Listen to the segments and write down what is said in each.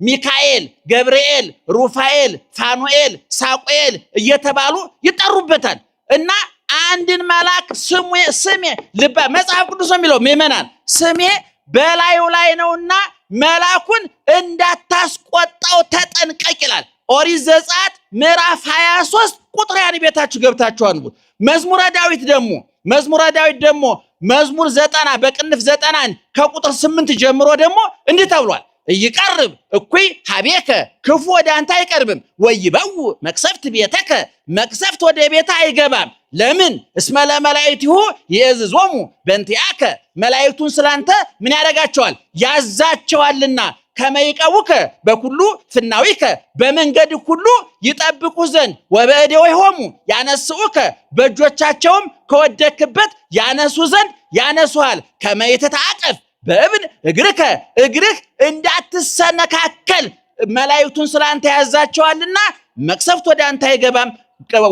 ሚካኤል፣ ገብርኤል፣ ሩፋኤል፣ ፋኑኤል፣ ሳቁኤል እየተባሉ ይጠሩበታል። እና አንድን መልአክ ስሜ ልባ መጽሐፍ ቅዱስ የሚለው ምእመናን ስሜ በላዩ ላይ ነውና መልአኩን እንዳታስቆጣው ተጠንቀቅ ይላል። ኦሪት ዘጸአት ምዕራፍ 23 ቁጥር ያን ቤታችሁ ገብታችሁ አንብቡ። መዝሙረ ዳዊት ደግሞ መዝሙር 90 በቅንፍ 91 ከቁጥር 8 ጀምሮ ደግሞ እንዲህ ተብሏል። ይቀርብ እኩይ ሀቤከ ክፉ ወደ አንተ አይቀርብም፣ ወይበው መቅሰፍት ቤተከ መቅሰፍት ወደ ቤተ አይገባም። ለምን እስመ ለመላእክቲሁ ይእዝዞሙ በእንቲአከ መላእክቱን ስላንተ ምን ያደርጋቸዋል? ያዛቸዋልና። ከመይቀውከ በኩሉ ፍናዊከ በመንገድ ሁሉ ይጠብቁ ዘንድ ወበእዴሆሙ ያነስኡከ በእጆቻቸውም ከወደክበት ያነሱ ዘንድ ያነሱሃል። ከመይተታቀፍ በእብን እግርህ እንዳትሰነካከል መላእክቱን ስላንተ ያዛቸዋልና መቅሰፍት ወደ አንተ አይገባም፣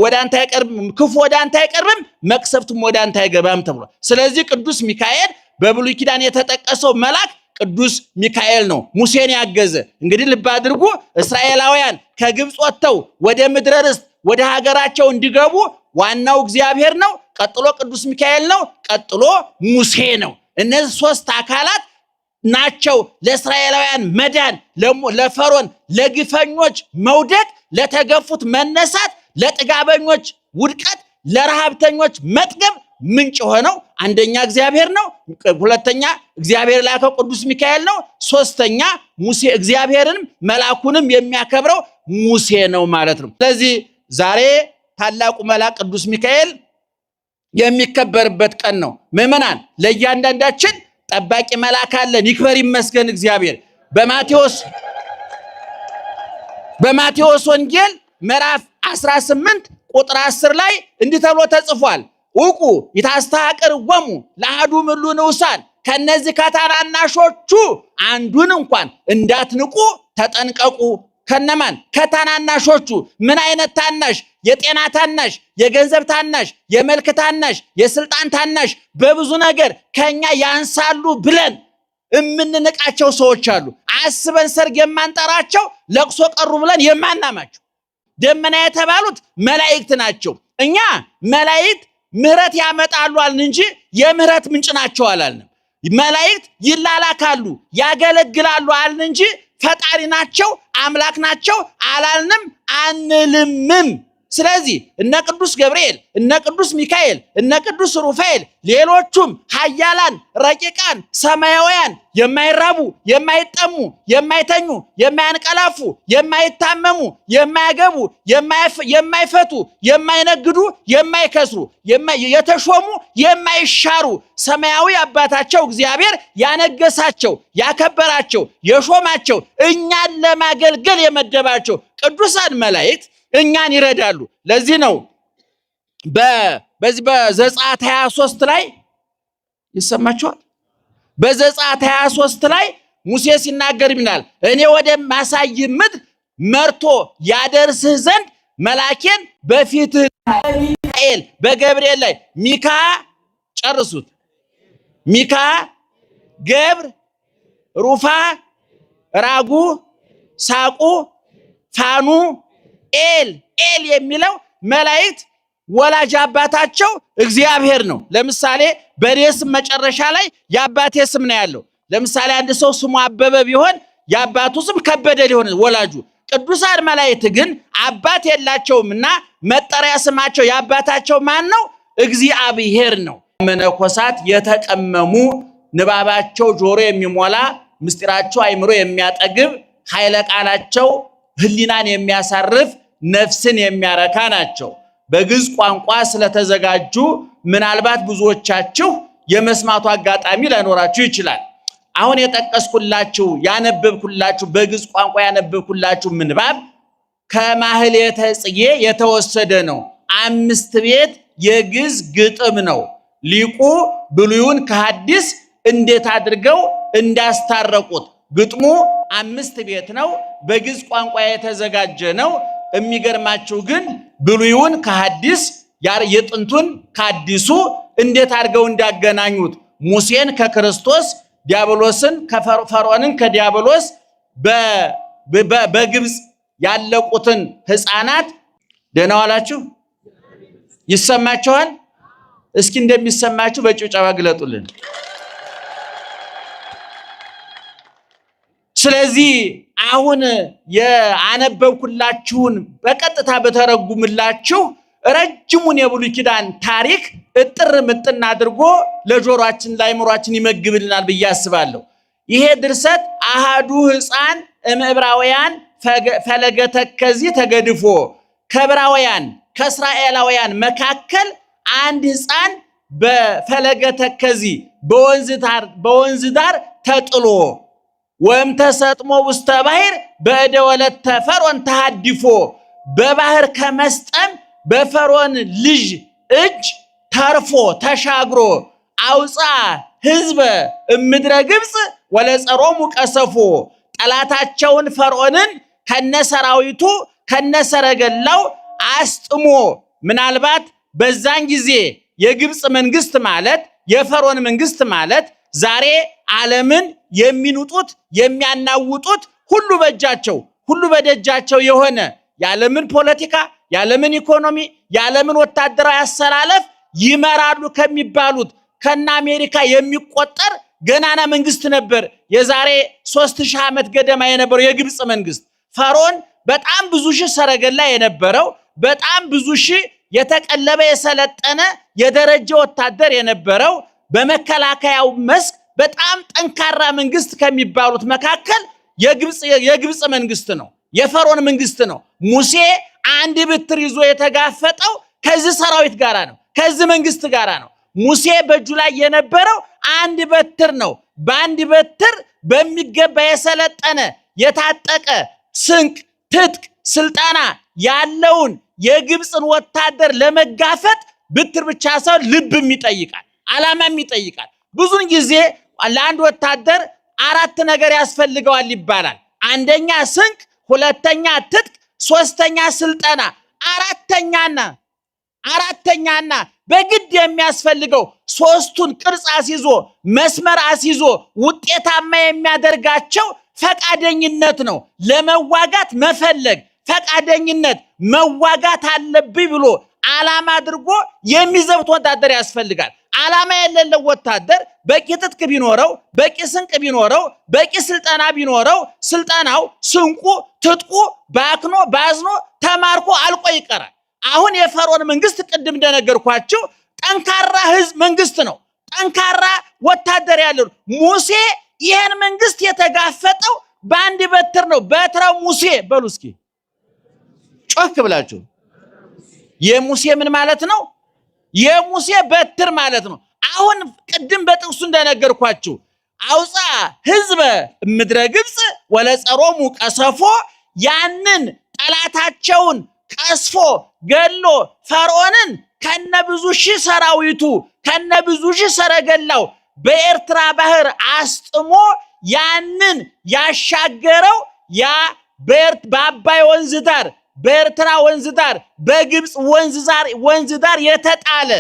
ወደ አንተ አይቀርብም፣ ክፉ ወደ አንተ አይቀርብም፣ መቅሰፍቱም ወደ አንተ አይገባም ተብሏል። ስለዚህ ቅዱስ ሚካኤል በብሉይ ኪዳን የተጠቀሰው መልአክ ቅዱስ ሚካኤል ነው፣ ሙሴን ያገዘ። እንግዲህ ልብ አድርጉ፣ እስራኤላውያን ከግብፅ ወጥተው ወደ ምድረ ርስት ወደ ሀገራቸው እንዲገቡ ዋናው እግዚአብሔር ነው፣ ቀጥሎ ቅዱስ ሚካኤል ነው፣ ቀጥሎ ሙሴ ነው። እነዚህ ሶስት አካላት ናቸው ለእስራኤላውያን መዳን፣ ለፈርዖን ለግፈኞች መውደቅ፣ ለተገፉት መነሳት፣ ለጥጋበኞች ውድቀት፣ ለረሃብተኞች መጥገብ ምንጭ ሆነው አንደኛ እግዚአብሔር ነው፣ ሁለተኛ እግዚአብሔር ላከው ቅዱስ ሚካኤል ነው፣ ሶስተኛ ሙሴ እግዚአብሔርንም መልአኩንም የሚያከብረው ሙሴ ነው ማለት ነው። ስለዚህ ዛሬ ታላቁ መልአክ ቅዱስ ሚካኤል የሚከበርበት ቀን ነው። ምእመናን ለእያንዳንዳችን ጠባቂ መልአክ አለን። ይክበር ይመስገን እግዚአብሔር። በማቴዎስ ወንጌል ምዕራፍ 18 ቁጥር 10 ላይ እንዲህ ተብሎ ተጽፏል። ውቁ ይታስተሐቅርዎሙ ለአሐዱ እምእሉ ንዑሳን ከነዚህ ከታናናሾቹ አንዱን እንኳን እንዳትንቁ ተጠንቀቁ። ከነማን? ከታናናሾቹ። ምን አይነት ታናሽ? የጤና ታናሽ፣ የገንዘብ ታናሽ፣ የመልክ ታናሽ፣ የስልጣን ታናሽ፣ በብዙ ነገር ከኛ ያንሳሉ ብለን እምንንቃቸው ሰዎች አሉ። አስበን ሰርግ የማንጠራቸው፣ ለቅሶ ቀሩ ብለን የማናማቸው ደመና የተባሉት መላእክት ናቸው። እኛ መላእክት ምህረት ያመጣሉ አልን እንጂ የምህረት ምንጭ ናቸው አላልንም። መላእክት ይላላካሉ፣ ያገለግላሉ አልን እንጂ ፈጣሪ ናቸው አምላክ ናቸው አላልንም አንልምም። ስለዚህ እነ ቅዱስ ገብርኤል፣ እነ ቅዱስ ሚካኤል፣ እነ ቅዱስ ሩፋኤል ሌሎቹም ኃያላን ረቂቃን ሰማያውያን የማይራቡ የማይጠሙ የማይተኙ የማያንቀላፉ የማይታመሙ የማያገቡ የማይፈቱ የማይነግዱ የማይከስሩ የተሾሙ የማይሻሩ ሰማያዊ አባታቸው እግዚአብሔር ያነገሳቸው ያከበራቸው የሾማቸው እኛን ለማገልገል የመደባቸው ቅዱሳን መላእክት እኛን ይረዳሉ። ለዚህ ነው በዚህ በዘጸአት 23 ላይ ይሰማችኋል። በዘጸአት 23 ላይ ሙሴ ሲናገር ይላል እኔ ወደ ማሳይ ምድር መርቶ ያደርስህ ዘንድ መላኬን በፊትህ ሚካኤል በገብርኤል ላይ ሚካ ጨርሱት ሚካ ገብር ሩፋ ራጉ ሳቁ ፋኑ ኤል የሚለው መላእክት ወላጅ አባታቸው እግዚአብሔር ነው። ለምሳሌ በስም መጨረሻ ላይ የአባቴ ስም ነው ያለው። ለምሳሌ አንድ ሰው ስሙ አበበ ቢሆን የአባቱ ስም ከበደ ሊሆን ወላጁ። ቅዱሳን መላእክት ግን አባት የላቸውምና መጠሪያ ስማቸው የአባታቸው ማን ነው? እግዚአብሔር ነው። መነኮሳት የተቀመሙ ንባባቸው ጆሮ የሚሞላ ምስጢራቸው አይምሮ የሚያጠግብ ኃይለ ቃላቸው ህሊናን የሚያሳርፍ ነፍስን የሚያረካ ናቸው። በግዕዝ ቋንቋ ስለተዘጋጁ ምናልባት ብዙዎቻችሁ የመስማቱ አጋጣሚ ላይኖራችሁ ይችላል። አሁን የጠቀስኩላችሁ ያነበብኩላችሁ በግዕዝ ቋንቋ ያነበብኩላችሁ ምንባብ ከማህሌተ ጽጌ የተወሰደ ነው። 5 ቤት የግዕዝ ግጥም ነው። ሊቁ ብሉይን ከሐዲስ እንዴት አድርገው እንዳስታረቁት ግጥሙ 5 ቤት ነው። በግዕዝ ቋንቋ የተዘጋጀ ነው። የሚገርማችሁ ግን ብሉይን ከሐዲስ የጥንቱን ከሐዲሱ እንዴት አድርገው እንዳገናኙት ሙሴን ከክርስቶስ ዲያብሎስን ፈርዖንን ከዲያብሎስ በግብጽ ያለቁትን ሕፃናት ደህና ዋላችሁ ይሰማችኋል? እስኪ እንደሚሰማችሁ በጭብጨባ ግለጡልን። ስለዚህ አሁን የአነበብኩላችሁን በቀጥታ በተረጉምላችሁ ረጅሙን የብሉይ ኪዳን ታሪክ እጥር ምጥን አድርጎ ለጆሮአችን ለአእምሮአችን ይመግብልናል ብዬ አስባለሁ። ይሄ ድርሰት አሃዱ ሕፃን እምዕብራውያን ፈለገ ተከዚ ተገድፎ ከዕብራውያን ከእስራኤላውያን መካከል አንድ ሕፃን በፈለገ ተከዚ በወንዝ ዳር ተጥሎ ወም ተሰጥሞ ውስተ ባሕር በእደ ወለተ ፈርዖን ተሃዲፎ በባህር ከመስጠም በፈርዖን ልጅ እጅ ተርፎ ተሻግሮ አውፃ ሕዝበ እምድረ ግብፅ ወለጸሮሙ ቀሰፎ ጠላታቸውን ፈርዖንን ከነሰራዊቱ ከነሰረገላው አስጥሞ ምናልባት በዛን ጊዜ የግብፅ መንግስት ማለት የፈርዖን መንግስት ማለት ዛሬ ዓለምን የሚኑጡት የሚያናውጡት ሁሉ በእጃቸው ሁሉ በደጃቸው የሆነ የዓለምን ፖለቲካ የዓለምን ኢኮኖሚ የዓለምን ወታደራዊ አሰላለፍ ይመራሉ ከሚባሉት ከነ አሜሪካ የሚቆጠር ገናና መንግስት ነበር። የዛሬ 3000 ዓመት ገደማ የነበረው የግብፅ መንግስት ፈርዖን በጣም ብዙ ሺህ ሰረገላ የነበረው በጣም ብዙ ሺህ የተቀለበ የሰለጠነ የደረጃ ወታደር የነበረው በመከላከያው መስክ በጣም ጠንካራ መንግስት ከሚባሉት መካከል የግብፅ መንግስት ነው። የፈርዖን መንግስት ነው። ሙሴ አንድ በትር ይዞ የተጋፈጠው ከዚህ ሰራዊት ጋራ ነው። ከዚህ መንግስት ጋራ ነው። ሙሴ በእጁ ላይ የነበረው አንድ በትር ነው። በአንድ በትር በሚገባ የሰለጠነ የታጠቀ ስንቅ ትጥቅ ስልጣና ያለውን የግብፅን ወታደር ለመጋፈጥ ብትር ብቻ ሳይሆን ልብም ይጠይቃል፣ ዓላማም ይጠይቃል። ብዙን ጊዜ ለአንድ ወታደር 4 ነገር ያስፈልገዋል ይባላል። አንደኛ ስንቅ፣ ሁለተኛ ትጥቅ፣ ሶስተኛ ስልጠና፣ አራተኛና በግድ የሚያስፈልገው 3ቱን ቅርጽ አስይዞ መስመር አስይዞ ውጤታማ የሚያደርጋቸው ፈቃደኝነት ነው። ለመዋጋት መፈለግ ፈቃደኝነት መዋጋት አለብኝ ብሎ ዓላማ አድርጎ የሚዘብት ወታደር ያስፈልጋል። ዓላማ የሌለው ወታደር በቂ ትጥቅ ቢኖረው በቂ ስንቅ ቢኖረው በቂ ስልጠና ቢኖረው ስልጠናው ስንቁ ትጥቁ ባክኖ ባዝኖ ተማርኮ አልቆ ይቀራል። አሁን የፈርዖን መንግስት ቅድም እንደነገርኳችሁ ጠንካራ ህዝብ መንግስት ነው። ጠንካራ ወታደር ያለው ሙሴ ይሄን መንግስት የተጋፈጠው በአንድ በትር ነው። በትረው ሙሴ በሉ እስኪ ጮክ ብላችሁ የሙሴ ምን ማለት ነው? የሙሴ በትር ማለት ነው። አሁን ቅድም በጥቅሱ እንደነገርኳችሁ አውፃ ህዝበ ምድረ ግብፅ ወለጸሮሙ ቀሰፎ ያንን ጠላታቸውን ቀስፎ ገሎ ፈርዖንን ከነብዙ ሺህ ሰራዊቱ ከነብዙ ሺህ ሰረገላው በኤርትራ ባህር አስጥሞ ያንን ያሻገረው ያ በአባይ ወንዝ ዳር በኤርትራ ወንዝ ዳር በግብፅ ወንዝ ዳር የተጣለ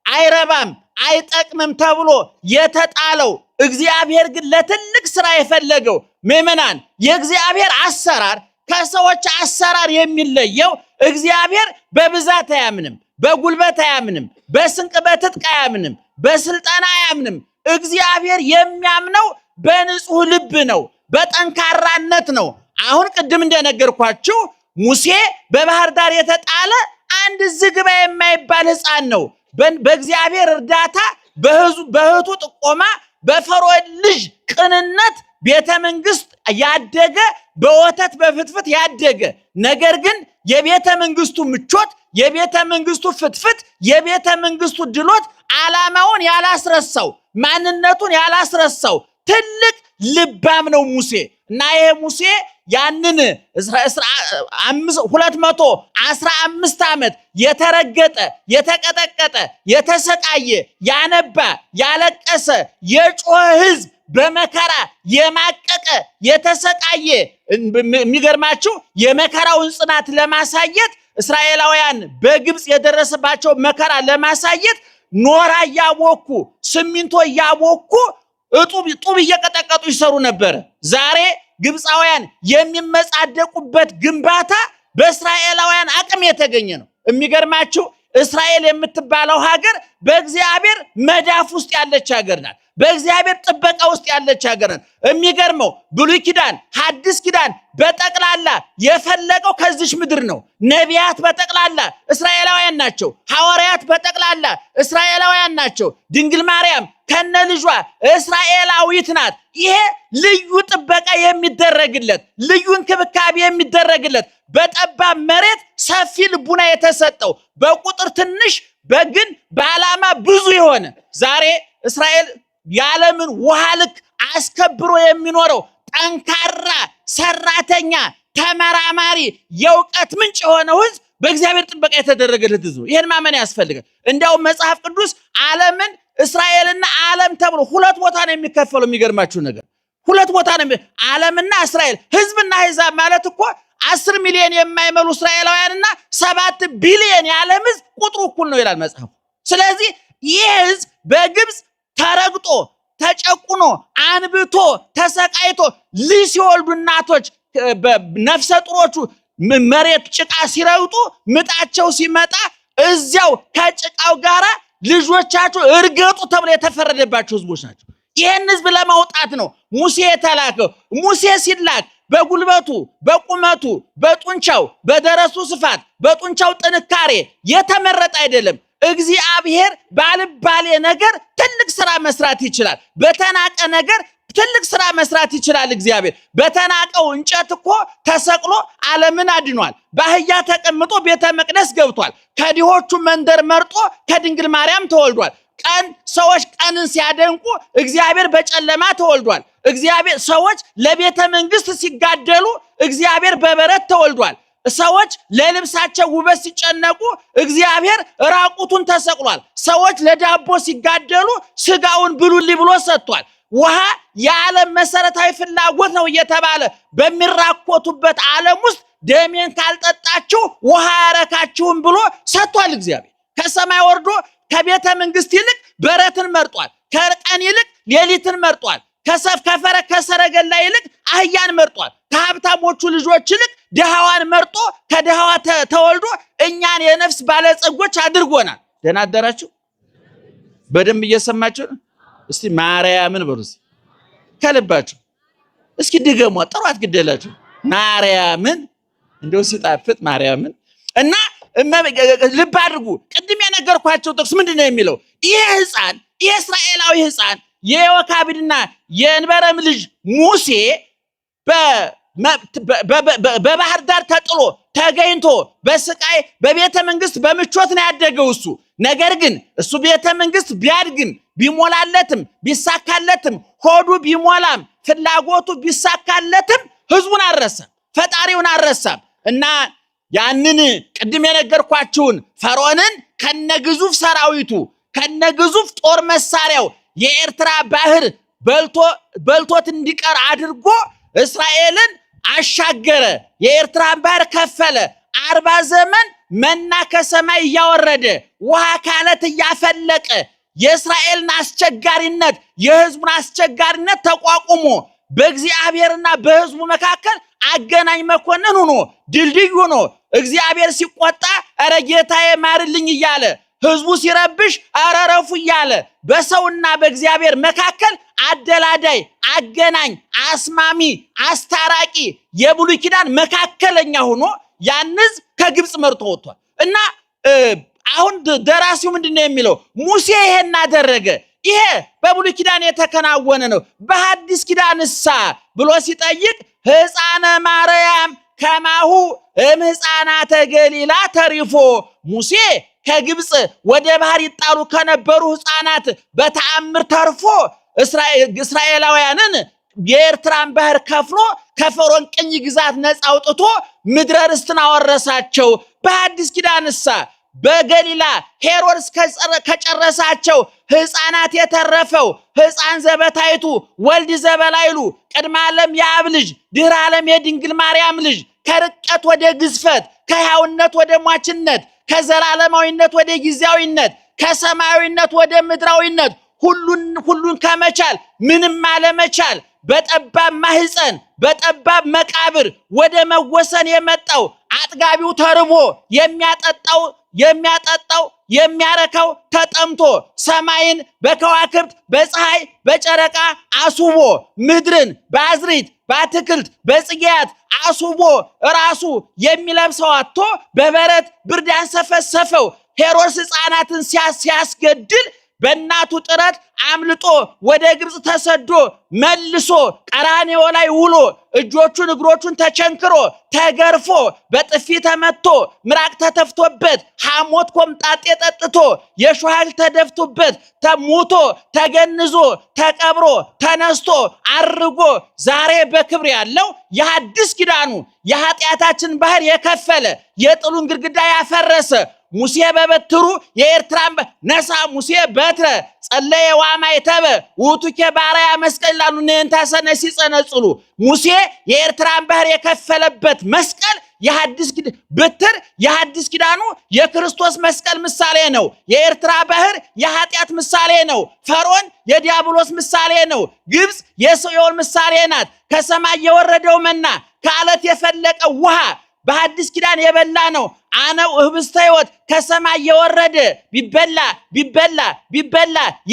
አይረባም አይጠቅምም ተብሎ የተጣለው እግዚአብሔር ግን ለትልቅ ስራ የፈለገው ምዕመናን የእግዚአብሔር አሰራር ከሰዎች አሰራር የሚለየው እግዚአብሔር በብዛት አያምንም፣ በጉልበት አያምንም፣ በስንቅ በትጥቅ አያምንም፣ በስልጣን አያምንም። እግዚአብሔር የሚያምነው በንጹህ ልብ ነው፣ በጠንካራነት ነው። አሁን ቅድም እንደነገርኳችሁ ሙሴ በባህር ዳር የተጣለ አንድ ዝግባ የማይባል ሕፃን ነው። በእግዚአብሔር እርዳታ በእህቱ ጥቆማ በፈርዖን ልጅ ቅንነት ቤተ መንግስት ያደገ በወተት በፍትፍት ያደገ ነገር ግን የቤተ መንግስቱ ምቾት የቤተ መንግስቱ ፍትፍት የቤተ መንግስቱ ድሎት ዓላማውን ያላስረሳው ማንነቱን ያላስረሳው ትልቅ ልባም ነው ሙሴ። እና ይሄ ሙሴ ያንን 215 ዓመት የተረገጠ የተቀጠቀጠ የተሰቃየ ያነባ ያለቀሰ የጮኸ ህዝብ በመከራ የማቀቀ የተሰቃየ የሚገርማችሁ የመከራውን ጽናት ለማሳየት እስራኤላውያን በግብፅ የደረሰባቸው መከራ ለማሳየት ኖራ እያቦኩ ሲሚንቶ እያቦኩ ጡብ እየቀጠቀጡ ይሰሩ ነበር። ዛሬ ግብፃውያን የሚመጻደቁበት ግንባታ በእስራኤላውያን አቅም የተገኘ ነው። የሚገርማችሁ እስራኤል የምትባለው ሀገር በእግዚአብሔር መዳፍ ውስጥ ያለች ሀገር ናት። በእግዚአብሔር ጥበቃ ውስጥ ያለች ሀገር ናት። የሚገርመው ብሉይ ኪዳን ሐዲስ ኪዳን በጠቅላላ የፈለቀው ከዚች ምድር ነው። ነቢያት በጠቅላላ እስራኤላውያን ናቸው። ሐዋርያት በጠቅላላ እስራኤላውያን ናቸው። ድንግል ማርያም ከነ ልጇ እስራኤላዊት ናት። ይሄ ልዩ ጥበቃ የሚደረግለት ልዩ እንክብካቤ የሚደረግለት በጠባብ መሬት ሰፊ ልቡና የተሰጠው በቁጥር ትንሽ በግን በዓላማ ብዙ የሆነ ዛሬ እስራኤል የዓለምን ውሃ ልክ አስከብሮ የሚኖረው ጠንካራ ሰራተኛ ተመራማሪ የእውቀት ምንጭ የሆነው ሕዝብ በእግዚአብሔር ጥበቃ የተደረገለት ሕዝብ ነው። ይሄን ማመን ያስፈልጋል። እንዲያውም መጽሐፍ ቅዱስ ዓለምን እስራኤልና ዓለም ተብሎ ሁለት ቦታ ነው የሚከፈለው። የሚገርማችሁ ነገር ሁለት ቦታ ነው ዓለምና እስራኤል። ሕዝብና አሕዛብ ማለት እኮ 10 ሚሊዮን የማይመሉ እስራኤላውያንና 7 ቢሊዮን የዓለም ሕዝብ ቁጥሩ እኩል ነው ይላል መጽሐፉ። ስለዚህ ይህ ሕዝብ በግብፅ ተረግጦ ተጨቁኖ አንብቶ ተሰቃይቶ ልጅ ሲወልዱ እናቶች ነፍሰ ጡሮቹ መሬት ጭቃ ሲረግጡ ምጣቸው ሲመጣ እዚያው ከጭቃው ጋራ ልጆቻቸው እርገጡ ተብሎ የተፈረደባቸው ህዝቦች ናቸው። ይህን ህዝብ ለማውጣት ነው ሙሴ የተላከው። ሙሴ ሲላክ በጉልበቱ በቁመቱ በጡንቻው በደረሱ ስፋት በጡንቻው ጥንካሬ የተመረጠ አይደለም። እግዚአብሔር ባልባሌ ነገር ትልቅ ስራ መስራት ይችላል። በተናቀ ነገር ትልቅ ስራ መስራት ይችላል። እግዚአብሔር በተናቀው እንጨት እኮ ተሰቅሎ ዓለምን አድኗል። በአህያ ተቀምጦ ቤተ መቅደስ ገብቷል። ከድሆቹ መንደር መርጦ ከድንግል ማርያም ተወልዷል። ቀን ሰዎች ቀንን ሲያደንቁ እግዚአብሔር በጨለማ ተወልዷል። እግዚአብሔር ሰዎች ለቤተ መንግስት ሲጋደሉ እግዚአብሔር በበረት ተወልዷል። ሰዎች ለልብሳቸው ውበት ሲጨነቁ እግዚአብሔር ራቁቱን ተሰቅሏል። ሰዎች ለዳቦ ሲጋደሉ ስጋውን ብሉልኝ ብሎ ሰጥቷል። ውሃ የዓለም መሰረታዊ ፍላጎት ነው እየተባለ በሚራኮቱበት ዓለም ውስጥ ደሜን ካልጠጣችሁ ውሃ ያረካችሁም ብሎ ሰጥቷል። እግዚአብሔር ከሰማይ ወርዶ ከቤተ መንግስት ይልቅ በረትን መርጧል። ከቀን ይልቅ ሌሊትን መርጧል። ከሰረገላ ይልቅ አህያን መርጧል። ከሀብታሞቹ ልጆች ይልቅ ድሃዋን መርጦ ከድሃዋ ተወልዶ እኛን የነፍስ ባለጸጎች አድርጎናል። ደህና አደራችሁ? በደንብ እየሰማችሁ ነው? እስቲ ማርያምን በሉ ከልባችሁ። እስኪ ድገሟ፣ ጥሯት ግደላችሁ። ማርያምን እንደው ሲጣፍጥ ማርያምን። እና ልብ አድርጉ። ቅድም የነገርኳቸው ጥቅስ ምንድነው የሚለው? ይሄ ህፃን ይሄ እስራኤላዊ ህፃን የዮካብድና የእንበረም ልጅ ሙሴ በባህር ዳር ተጥሎ ተገኝቶ በስቃይ በቤተ መንግስት በምቾት ነው ያደገው እሱ። ነገር ግን እሱ ቤተ መንግስት ቢያድግም ቢሞላለትም ቢሳካለትም ሆዱ ቢሞላም ፍላጎቱ ቢሳካለትም ህዝቡን አልረሳም፣ ፈጣሪውን አልረሳም። እና ያንን ቅድም የነገርኳችሁን ፈርዖንን ከነግዙፍ ሰራዊቱ ከነግዙፍ ጦር መሳሪያው የኤርትራ ባህር በልቶት እንዲቀር አድርጎ እስራኤልን አሻገረ። የኤርትራን ባህር ከፈለ። 40 ዘመን መና ከሰማይ እያወረደ ውሃ ካለት እያፈለቀ የእስራኤልን አስቸጋሪነት የህዝቡን አስቸጋሪነት ተቋቁሞ በእግዚአብሔርና በህዝቡ መካከል አገናኝ መኮንን ሆኖ ድልድይ ሆኖ እግዚአብሔር ሲቆጣ ኧረ ጌታዬ ማርልኝ እያለ ህዝቡ ሲረብሽ ኧረ ረፉ እያለ በሰውና በእግዚአብሔር መካከል አደላዳይ አገናኝ አስማሚ አስታራቂ የብሉይ ኪዳን መካከለኛ ሆኖ ያን ህዝብ ከግብፅ መርቶ ወጥቷል። እና አሁን ደራሲው ምንድነው የሚለው? ሙሴ ይሄን አደረገ። ይሄ በብሉይ ኪዳን የተከናወነ ነው። በሐዲስ ኪዳንሳ ብሎ ሲጠይቅ ሕፃነ ማርያም ከማሁ ሕፃናተ ገሊላ ተሪፎ ሙሴ ከግብፅ ወደ ባህር ይጣሉ ከነበሩ ሕፃናት በተአምር ተርፎ እስራኤላውያንን የኤርትራን ባህር ከፍሎ ከፈርዖን ቅኝ ግዛት ነፃ አውጥቶ ምድረ ርስትን አወረሳቸው። በሐዲስ ኪዳንሳ በገሊላ ሄሮድስ ከጨረሳቸው ሕፃናት የተረፈው ሕፃን ዘበታይቱ ወልድ ዘበላይሉ ቅድመ ዓለም የአብ ልጅ ድህረ ዓለም የድንግል ማርያም ልጅ ከርቀት ወደ ግዝፈት ከሕያውነት ወደ ሟችነት ከዘላለማዊነት ወደ ጊዜያዊነት ከሰማያዊነት ወደ ምድራዊነት ሁሉን ከመቻል ምንም አለመቻል በጠባብ ማህፀን በጠባብ መቃብር ወደ መወሰን የመጣው አጥጋቢው ተርቦ የሚያጠጣው የሚያረካው ተጠምቶ ሰማይን በከዋክብት በፀሐይ በጨረቃ አስውቦ ምድርን በአዝሪት በአትክልት በጽጌያት አስውቦ ራሱ የሚለብሰው አጥቶ በበረት ብርድ ያንሰፈሰፈው ሄሮድስ ሕፃናትን ሲያስገድል በእናቱ ጥረት አምልጦ ወደ ግብፅ ተሰዶ መልሶ ቀራንዮ ላይ ውሎ እጆቹን እግሮቹን ተቸንክሮ ተገርፎ በጥፊ ተመቶ ምራቅ ተተፍቶበት ሐሞት ኮምጣጤ ጠጥቶ የሾህ ተደፍቶበት ተሞቶ ተገንዞ ተቀብሮ ተነስቶ አርጎ ዛሬ በክብር ያለው የሐዲስ ኪዳኑ የኃጢአታችን ባህር የከፈለ የጥሉን ግድግዳ ያፈረሰ ሙሴ በበትሩ የኤርትራን ነሳ ሙሴ በትረ ጸለየ ዋማይተበ ውቱኬ ባሪያ መስቀል ላሉ ነንታሰነ ሲጸነጽሉ ሙሴ የኤርትራን ባህር የከፈለበት መስቀል የሐዲስ በትር የሐዲስ ኪዳኑ የክርስቶስ መስቀል ምሳሌ ነው። የኤርትራ ባህር የኃጢአት ምሳሌ ነው። ፈርዖን የዲያብሎስ ምሳሌ ነው። ግብፅ የሲኦል ምሳሌ ናት። ከሰማይ የወረደው መና ከዓለት የፈለቀው ውሃ በሐዲስ ኪዳን የበላ ነው። አነው ህብስተ ሕይወት ከሰማይ የወረደ ቢበላ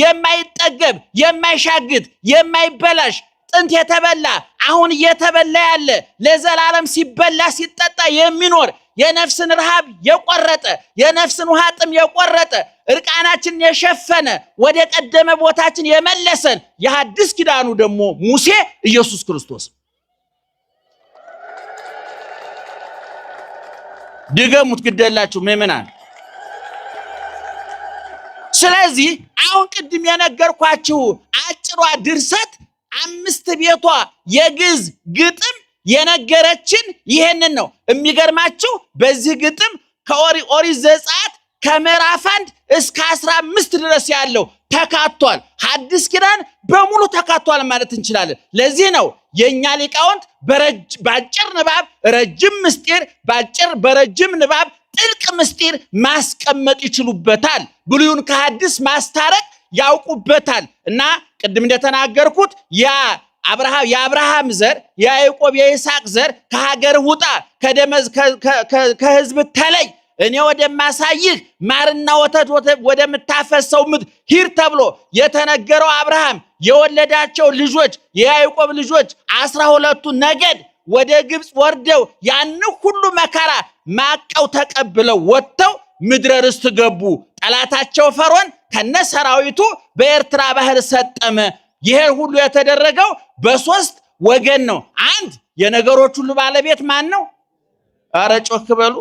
የማይጠገብ የማይሻግት የማይበላሽ ጥንት የተበላ አሁን እየተበላ ያለ ለዘላለም ሲበላ ሲጠጣ የሚኖር የነፍስን ረሃብ የቆረጠ የነፍስን ውሃ ጥም የቆረጠ እርቃናችንን የሸፈነ ወደ ቀደመ ቦታችን የመለሰን የሐዲስ ኪዳኑ ደግሞ ሙሴ ኢየሱስ ክርስቶስ። ድገሙት ግደላችሁ ምእመናን። ስለዚህ አሁን ቅድም የነገርኳችሁ አጭሯ ድርሰት 5 ቤቷ የግዕዝ ግጥም የነገረችን ይሄንን ነው። የሚገርማችሁ በዚህ ግጥም ከኦሪት ዘጸአት ከምዕራፍ 1 እስከ 15 ድረስ ያለው ተካቷል። ሐዲስ ኪዳን በሙሉ ተካቷል ማለት እንችላለን። ለዚህ ነው የኛ ሊቃውንት ባጭር ንባብ ረጅም ምስጢር በረጅም ንባብ ጥልቅ ምስጢር ማስቀመጥ ይችሉበታል። ብሉይን ከሐዲስ ማስታረቅ ያውቁበታል። እና ቅድም እንደተናገርኩት የአብርሃም ዘር የያዕቆብ የይስሐቅ ዘር ከሀገር ውጣ ከህዝብ ተለይ እኔ ወደማሳይህ ማርና ወተት ወደምታፈሰው ምድር ሂድ ተብሎ የተነገረው አብርሃም የወለዳቸው ልጆች የያዕቆብ ልጆች 12ቱ ነገድ ወደ ግብፅ ወርደው ያን ሁሉ መከራ ማቀው ተቀብለው ወጥተው ምድረ ርስት ገቡ። ጠላታቸው ፈርዖን ከነሰራዊቱ በኤርትራ ባህር ሰጠመ። ይሄ ሁሉ የተደረገው በሶስት ወገን ነው። አንድ የነገሮች ሁሉ ባለቤት ማን ነው? አረ ጮክ በሉ።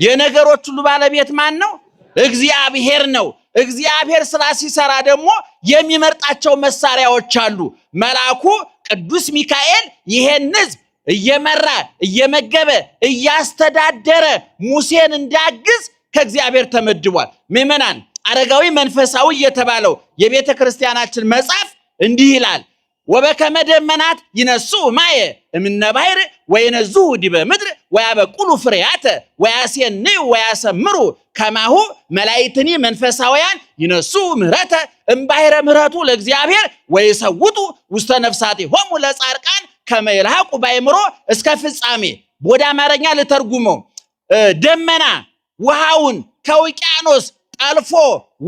የነገሮች ሁሉ ባለቤት ማን ነው? እግዚአብሔር ነው። እግዚአብሔር ስራ ሲሰራ ደግሞ የሚመርጣቸው መሳሪያዎች አሉ። መልአኩ ቅዱስ ሚካኤል ይሄን ሕዝብ እየመራ እየመገበ እያስተዳደረ ሙሴን እንዲያግዝ ከእግዚአብሔር ተመድቧል። ምእመናን አረጋዊ መንፈሳዊ የተባለው የቤተ ክርስቲያናችን መጽሐፍ እንዲህ ይላል። ወበከመ ደመናት ይነሱ ማየ እምነ ባሕር ወይነዙ ዲበ ምድር ወያበቁሉ ፍሬያተ ወያሴንዩ ወያሰምሩ ከማሁ መላእክትኒ መንፈሳውያን ይነሱ ምህረተ እምባሕረ ምህረቱ ለእግዚአብሔር ወይሰውጡ ውስተ ነፍሳቲሆሙ ለጻድቃን ከመ ይልሐቁ በአእምሮ እስከ ፍጻሜ። ወደ አማርኛ ልተርጉመው። ደመና ውሃውን ከውቅያኖስ ጠልፎ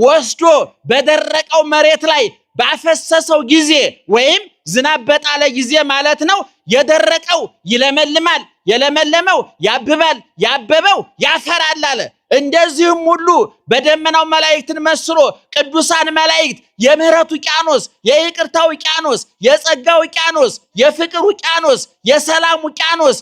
ወስዶ በደረቀው መሬት ላይ ባፈሰሰው ጊዜ ወይም ዝናብ በጣለ ጊዜ ማለት ነው። የደረቀው ይለመልማል፣ የለመለመው ያብባል፣ ያበበው ያፈራል አለ። እንደዚህም ሁሉ በደመናው መላእክትን መስሎ ቅዱሳን መላእክት የምህረት ውቅያኖስ፣ የይቅርታ ውቅያኖስ፣ የጸጋ ውቅያኖስ፣ የፍቅር ውቅያኖስ፣ የሰላም ውቅያኖስ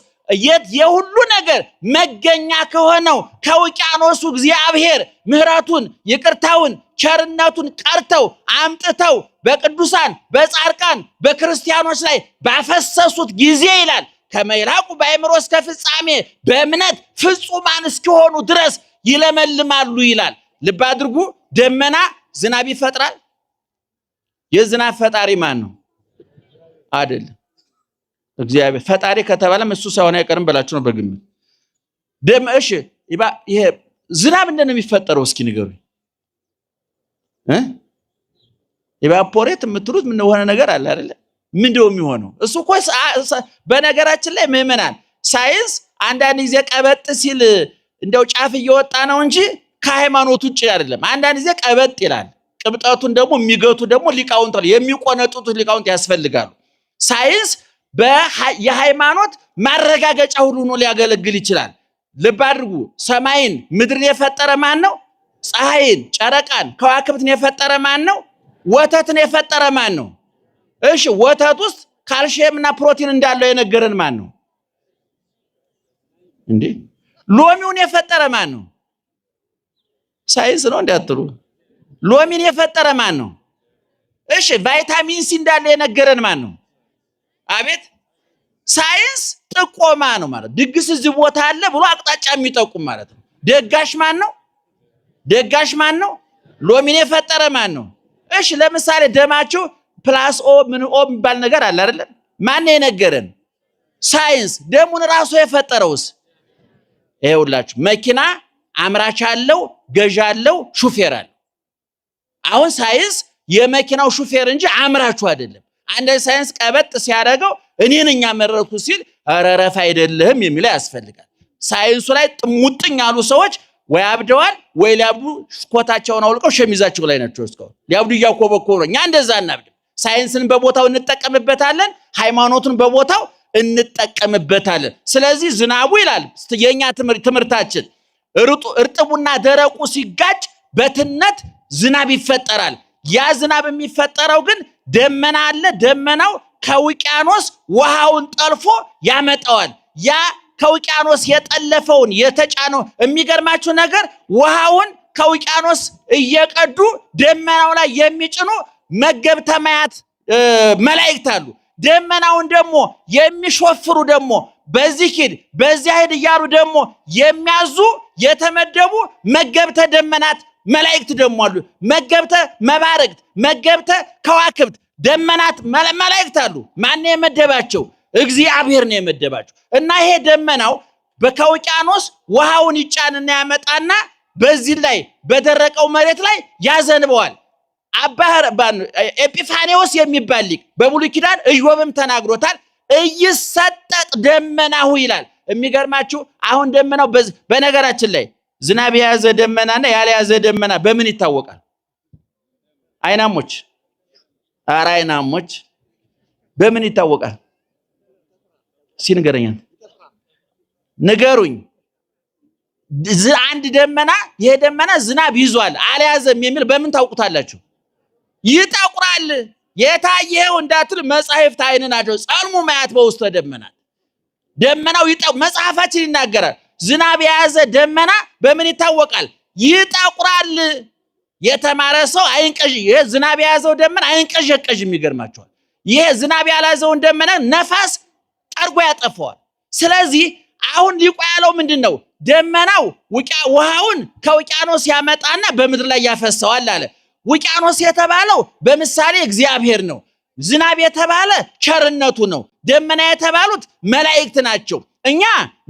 የሁሉ ነገር መገኛ ከሆነው ከውቅያኖሱ እግዚአብሔር ምህረቱን ይቅርታውን ቸርነቱን ቀርተው አምጥተው በቅዱሳን በጻድቃን በክርስቲያኖች ላይ ባፈሰሱት ጊዜ ይላል ከመ ይልሐቁ በአእምሮ እስከ ፍጻሜ በእምነት ፍጹማን እስኪሆኑ ድረስ ይለመልማሉ ይላል። ልብ አድርጉ። ደመና ዝናብ ይፈጥራል። የዝናብ ፈጣሪ ማን ነው? አይደለም እግዚአብሔር። ፈጣሪ ከተባለም እሱ ሳይሆን አይቀርም ብላችሁ ነው በግምት። እሺ ይሄ ዝናብ እንደምን የሚፈጠረው እስኪ ንገሩኝ። ኢቫፖሬት የምትሉት ምን ሆነ ነገር አለ አይደለ? ምንድነው የሚሆነው? እሱ እኮ በነገራችን ላይ ምዕመናን ሳይንስ አንዳንድ ጊዜ ቀበጥ ሲል እንደው ጫፍ እየወጣ ነው እንጂ ከሃይማኖት ውጭ አይደለም። አንዳንድ ጊዜ ቀበጥ ይላል። ቅብጠቱን ደግሞ የሚገቱ ደግሞ ሊቃውንት የሚቆነጡት ሊቃውንት ያስፈልጋሉ። ሳይንስ የሃይማኖት ማረጋገጫ ሁሉ ነው ሊያገለግል ይችላል። ልብ አድርጉ። ሰማይን ምድርን የፈጠረ ማን ነው? ፀሐይን፣ ጨረቃን፣ ከዋክብትን የፈጠረ ማን ነው? ወተትን የፈጠረ ማን ነው? እሺ ወተት ውስጥ ካልሲየምና ፕሮቲን እንዳለው የነገረን ማን ነው? እንዴ ሎሚውን የፈጠረ ማን ነው? ሳይንስ ነው እንዳትሉ። ሎሚን የፈጠረ ማን ነው? እሺ ቫይታሚን ሲ እንዳለ የነገረን ማን ነው? አቤት ሳይንስ ጥቆማ ነው ማለት። ድግስ እዚህ ቦታ አለ ብሎ አቅጣጫ የሚጠቁም ማለት ነው። ደጋሽ ማን ነው? ደጋሽ ማን ነው? ሎሚን የፈጠረ ማን ነው? እሺ ለምሳሌ ደማችሁ ፕላስ ኦ ምን ኦ የሚባል ነገር አለ አይደል? ማን ነው የነገረን? ሳይንስ። ደሙን ራሱ የፈጠረውስ? ይኸውላችሁ መኪና አምራች አለው፣ ገዥ አለው፣ ሹፌር አለው። አሁን ሳይንስ የመኪናው ሹፌር እንጂ አምራቹ አይደለም። አንድ ሳይንስ ቀበጥ ሲያደርገው እኔ ነኝ ያመረኩት ሲል አረረፍ አይደለም የሚል ያስፈልጋል። ሳይንሱ ላይ ጥሙጥኝ ያሉ ሰዎች ወይ አብደዋል ወይ ሊያብዱ ኮታቸውን አውልቀው ሸሚዛቸው ላይ ናቸው። እስካሁን ሊያብዱ እያኮበኮቡ ነው። እኛ እንደዛ እናብድም። ሳይንስን በቦታው እንጠቀምበታለን፣ ሃይማኖቱን በቦታው እንጠቀምበታለን። ስለዚህ ዝናቡ ይላል የኛ ትምህርታችን እርጥቡና ደረቁ ሲጋጭ በትነት ዝናብ ይፈጠራል። ያ ዝናብ የሚፈጠረው ግን ደመና አለ። ደመናው ከውቅያኖስ ውሃውን ጠልፎ ያመጣዋል። ያ ከውቅያኖስ የጠለፈውን የተጫነው የሚገርማችሁ ነገር ውሃውን ከውቅያኖስ እየቀዱ ደመናው ላይ የሚጭኑ መገብተ ማያት መላእክት አሉ። ደመናውን ደግሞ የሚሾፍሩ ደግሞ በዚህ ሂድ በዚያ ሂድ እያሉ ደግሞ የሚያዙ የተመደቡ መገብተ ደመናት መላእክት ደግሞ አሉ። መገብተ መባረክት፣ መገብተ ከዋክብት ደመናት መላእክት አሉ። ማን የመደባቸው? እግዚአብሔር ነው የመደባቸው። እና ይሄ ደመናው በከውቅያኖስ ውሃውን ይጫንና ያመጣና በዚህ ላይ በደረቀው መሬት ላይ ያዘንበዋል። ኤጲፋኔዎስ የሚባል ሊቅ በብሉይ ኪዳን ኢዮብም ተናግሮታል። እይሰጠጥ ደመናሁ ይላል። የሚገርማችሁ አሁን ደመናው በነገራችን ላይ ዝናብ የያዘ ደመናና ያልያዘ ደመና በምን ይታወቃል? አይናሞች ኧረ አይናሞች በምን ይታወቃል? ሲንገረኛል ንገሩኝ። አንድ ደመና ይሄ ደመና ዝናብ ይዟል አልያዘም የሚል በምን ታውቁታላችሁ? ይጠቁራል። የታየው እንዳትል መጻሕፍት አይን ናቸው። ጸልሙ ማያት በውስተ ደመናት ደመናው መጽሐፋችን ይናገራል። ዝናብ የያዘ ደመና በምን ይታወቃል? ይጠቁራል። የተማረ ሰው አይንቀዥ። ይሄ ዝናብ የያዘው ደመና አይንቀዥቀዥ። የሚገርማችኋል ይሄ ዝናብ ያላዘውን ደመና ነፋስ ጠርጎ ያጠፋዋል። ስለዚህ አሁን ሊቁ ያለው ምንድነው? ደመናው ውሃውን ከውቅያኖስ ያመጣና በምድር ላይ ያፈሰዋል አለ። ውቅያኖስ የተባለው በምሳሌ እግዚአብሔር ነው። ዝናብ የተባለ ቸርነቱ ነው። ደመና የተባሉት መላእክት ናቸው። እኛ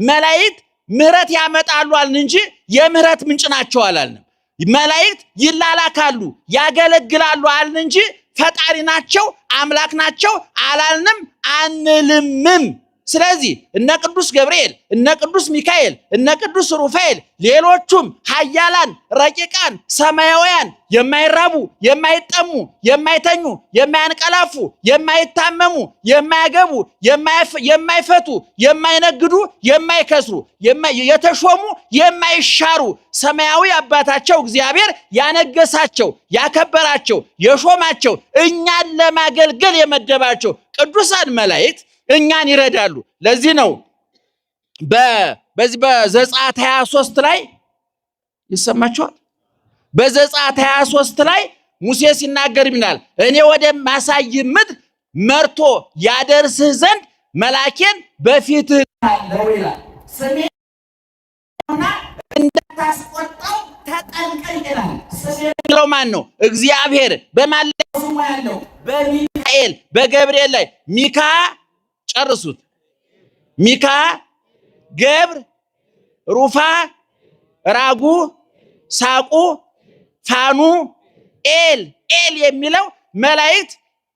መላእክት ምህረት ያመጣሉ አልን እንጂ የምህረት ምንጭ ናቸው አላልንም። መላእክት ይላላካሉ ያገለግላሉ አልን እንጂ ፈጣሪ ናቸው አምላክ ናቸው አላልንም አንልምም። ስለዚህ እነ ቅዱስ ገብርኤል እነ ቅዱስ ሚካኤል እነ ቅዱስ ሩፋኤል ሌሎቹም ኃያላን ረቂቃን ሰማያውያን የማይራቡ የማይጠሙ የማይተኙ የማያንቀላፉ የማይታመሙ የማያገቡ የማይፈቱ የማይነግዱ የማይከስሩ የተሾሙ የማይሻሩ ሰማያዊ አባታቸው እግዚአብሔር ያነገሳቸው ያከበራቸው የሾማቸው እኛን ለማገልገል የመደባቸው ቅዱሳን መላእክት እኛን ይረዳሉ። ለዚህ ነው በዚህ በዘጸአት 23 ላይ ይሰማችኋል። በዘጸአት 23 ላይ ሙሴ ሲናገር ይላል እኔ ወደ ማሳይ ምድር መርቶ ያደርስህ ዘንድ መላኬን በፊትህ አለው ይላል። ስሜና እንዳታስቆጣው ተጠንቀቅ ይላል። ስሜ ማን ነው? እግዚአብሔር። በማለቱ ስሙ ያለው በሚካኤል በገብርኤል ላይ ሚካ ጨርሱት። ሚካ፣ ገብር፣ ሩፋ፣ ራጉ፣ ሳቁ፣ ፋኑ፣ ኤል የሚለው መላእክት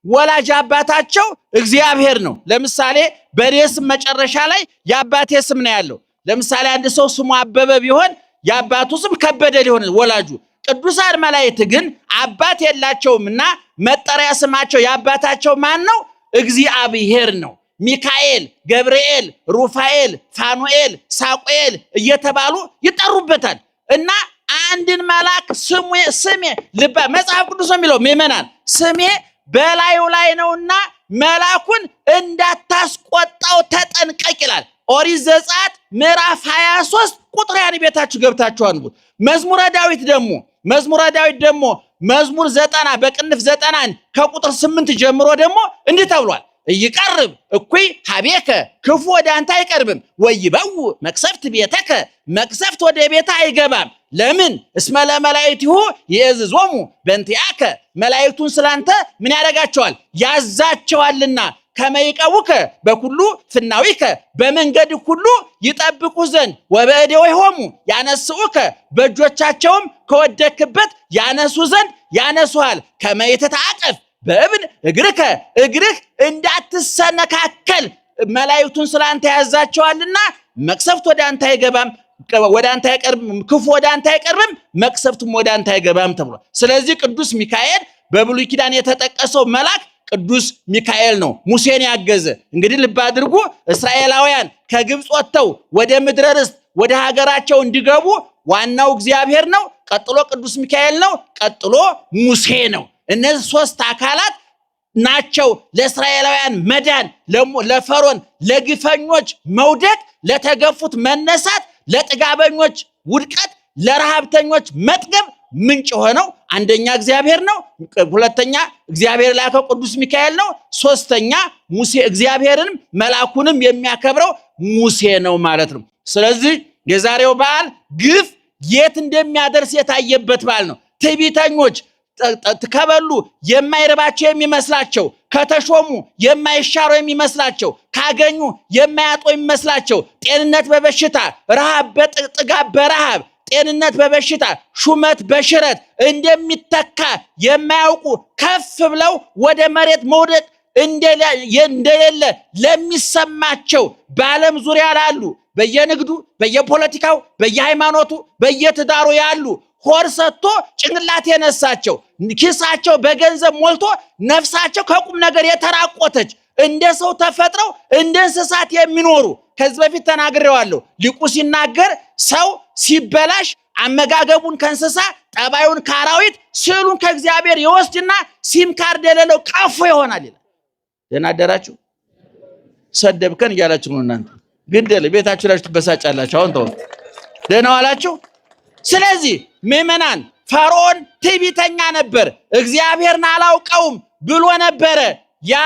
ወላጅ አባታቸው እግዚአብሔር ነው። ለምሳሌ በኔ ስም መጨረሻ ላይ የአባቴ ስም ነው ያለው። ለምሳሌ አንድ ሰው ስሙ አበበ ቢሆን የአባቱ ስም ከበደ ሊሆን ወላጁ። ቅዱሳን መላእክት ግን አባት የላቸውምና መጠሪያ ስማቸው የአባታቸው ማን ነው? እግዚአብሔር ነው። ሚካኤል፣ ገብርኤል፣ ሩፋኤል፣ ፋኑኤል፣ ሳቁኤል እየተባሉ ይጠሩበታል። እና አንድን መልአክ ስሜ ልባ መጽሐፍ ቅዱስ የሚለው ምእመናን ስሜ በላዩ ላይ ነውና መልአኩን እንዳታስቆጣው ተጠንቀቅ ይላል። ኦሪት ዘጸአት ምዕራፍ 23 ቁጥር ያን ቤታችሁ ገብታችሁ አንብቡ። መዝሙረ ዳዊት ደግሞ መዝሙር 90 በቅንፍ 90 ከቁጥር 8 ጀምሮ ደግሞ እንዲህ ተብሏል። ይቀርብ እኩይ ሀቤከ ክፉ ወደ አንተ አይቀርብም፣ ወይበው መቅሰፍት ቤተከ መቅሰፍት ወደ ቤተ አይገባም። ለምን? እስመ ለመላእክቲሁ ይእዝዞሙ በእንቲአከ መላእክቱን ስላንተ ምን ያደርጋቸዋል? ያዛቸዋልና። ከመይቀውከ በኩሉ ፍናዊከ በመንገድ ሁሉ ይጠብቁ ዘንድ ወበእዴሆሙ ያነስኡከ በእጆቻቸውም ከወደክበት ያነሱ ዘንድ ያነሱሃል። ከመይተታቀፍ በእብን እግርህ እንዳትሰነካከል መላእክቱን ስላንተ ያዛቸዋልና መቅሰፍት ወደ አንተ አይገባም፣ ወደ አንተ አይቀርብም፣ ክፉ ወደ አንተ አይቀርብም፣ መቅሰፍቱም ወደ አንተ አይገባም ተብሏል። ስለዚህ ቅዱስ ሚካኤል በብሉይ ኪዳን የተጠቀሰው መልአክ ቅዱስ ሚካኤል ነው፣ ሙሴን ያገዘ። እንግዲህ ልብ አድርጉ፣ እስራኤላውያን ከግብፅ ወጥተው ወደ ምድረ ርስት ወደ ሀገራቸው እንዲገቡ ዋናው እግዚአብሔር ነው፣ ቀጥሎ ቅዱስ ሚካኤል ነው፣ ቀጥሎ ሙሴ ነው። እነዚህ ሶስት አካላት ናቸው ለእስራኤላውያን መዳን፣ ለፈርዖን ለግፈኞች መውደቅ፣ ለተገፉት መነሳት፣ ለጥጋበኞች ውድቀት፣ ለረሃብተኞች መጥገብ ምንጭ ሆነው አንደኛ እግዚአብሔር ነው፣ ሁለተኛ እግዚአብሔር ላከው ቅዱስ ሚካኤል ነው፣ ሶስተኛ ሙሴ እግዚአብሔርንም መልአኩንም የሚያከብረው ሙሴ ነው ማለት ነው። ስለዚህ የዛሬው በዓል ግፍ የት እንደሚያደርስ የታየበት በዓል ነው። ትዕቢተኞች ከበሉ የማይረባቸው የሚመስላቸው፣ ከተሾሙ የማይሻሩ የሚመስላቸው፣ ካገኙ የማያጡ የሚመስላቸው፣ ጤንነት በበሽታ ረሃብ በጥጋብ በረሃብ ጤንነት በበሽታ ሹመት በሽረት እንደሚተካ የማያውቁ ከፍ ብለው ወደ መሬት መውደቅ እንደሌለ ለሚሰማቸው በዓለም ዙሪያ ላሉ በየንግዱ በየፖለቲካው በየሃይማኖቱ በየትዳሩ ያሉ ሆድ ሰጥቶ ጭንቅላት የነሳቸው ኪሳቸው በገንዘብ ሞልቶ ነፍሳቸው ከቁም ነገር የተራቆተች እንደ ሰው ተፈጥረው እንደ እንስሳት የሚኖሩ ከዚህ በፊት ተናግሬዋለሁ። ሊቁ ሲናገር ሰው ሲበላሽ አመጋገቡን ከእንስሳ ጠባዩን ከአራዊት ስዕሉን ከእግዚአብሔር ይወስድና ሲም ካርድ የሌለው ቀፎ ይሆናል ይላል። ደህና አደራችሁ። ሰደብከን እያላችሁ ነው እናንተ ግደለ ቤታችሁ ላይ ትበሳጫላችሁ። አሁን ተው ደህና ዋላችሁ። ስለዚህ ምእመናን ፈርዖን ትዕቢተኛ ነበር፣ እግዚአብሔርን አላውቀውም ብሎ ነበረ። ያ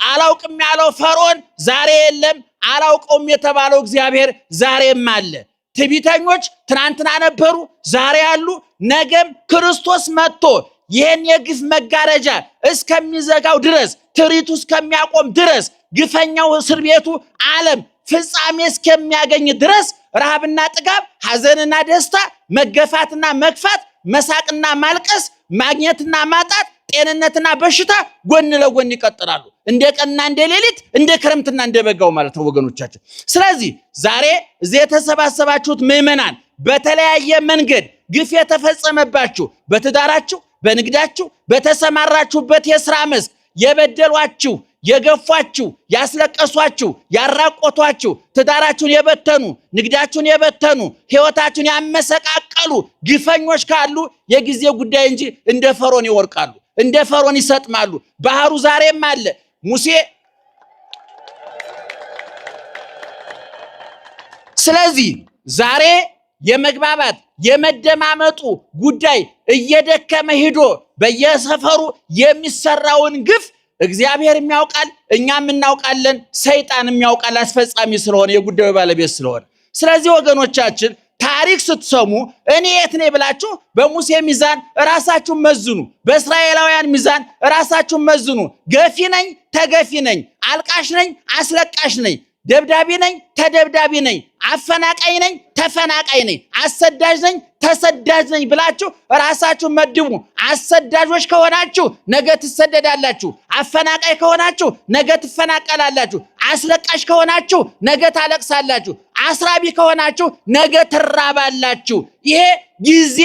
አላውቅም ያለው ፈርዖን ዛሬ የለም፣ አላውቀውም የተባለው እግዚአብሔር ዛሬም አለ። ትዕቢተኞች ትናንትና ነበሩ፣ ዛሬ አሉ፣ ነገም ክርስቶስ መጥቶ ይህን የግፍ መጋረጃ እስከሚዘጋው ድረስ ትርኢቱ እስከሚያቆም ድረስ ግፈኛው እስር ቤቱ ዓለም ፍጻሜ እስከሚያገኝ ድረስ ረሃብና ጥጋብ፣ ሐዘንና ደስታ፣ መገፋትና መግፋት፣ መሳቅና ማልቀስ፣ ማግኘትና ማጣት፣ ጤንነትና በሽታ ጎን ለጎን ይቀጥላሉ። እንደ ቀንና እንደ ሌሊት፣ እንደ ክረምትና እንደ በጋው ማለት ነው ወገኖቻችን። ስለዚህ ዛሬ እዚህ የተሰባሰባችሁት ምእመናን በተለያየ መንገድ ግፍ የተፈጸመባችሁ በትዳራችሁ፣ በንግዳችሁ፣ በተሰማራችሁበት የሥራ መስክ የበደሏችሁ፣ የገፏችሁ፣ ያስለቀሷችሁ፣ ያራቆቷችሁ፣ ትዳራችሁን የበተኑ፣ ንግዳችሁን የበተኑ፣ ሕይወታችሁን ያመሰቃቀሉ ግፈኞች ካሉ የጊዜ ጉዳይ እንጂ እንደ ፈርዖን ይወርቃሉ፣ እንደ ፈርዖን ይሰጥማሉ። ባህሩ ዛሬም አለ። ሙሴ ስለዚህ ዛሬ የመግባባት የመደማመጡ ጉዳይ እየደከመ ሄዶ በየሰፈሩ የሚሰራውን ግፍ እግዚአብሔር የሚያውቃል፣ እኛም እናውቃለን፣ ሰይጣንም ያውቃል፣ አስፈጻሚ ስለሆነ የጉዳዩ ባለቤት ስለሆነ። ስለዚህ ወገኖቻችን ታሪክ ስትሰሙ እኔ የት ነኝ ብላችሁ በሙሴ ሚዛን ራሳችሁን መዝኑ፣ በእስራኤላውያን ሚዛን ራሳችሁን መዝኑ። ገፊ ነኝ፣ ተገፊ ነኝ፣ አልቃሽ ነኝ፣ አስለቃሽ ነኝ፣ ደብዳቤ ነኝ ተደብዳቤ ነኝ፣ አፈናቃይ ነኝ ተፈናቃይ ነኝ፣ አሰዳጅ ነኝ ተሰዳጅ ነኝ ብላችሁ ራሳችሁ መድቡ። አሰዳጆች ከሆናችሁ ነገ ትሰደዳላችሁ፣ አፈናቃይ ከሆናችሁ ነገ ትፈናቀላላችሁ፣ አስለቃሽ ከሆናችሁ ነገ ታለቅሳላችሁ፣ አስራቢ ከሆናችሁ ነገ ትራባላችሁ። ይሄ ጊዜ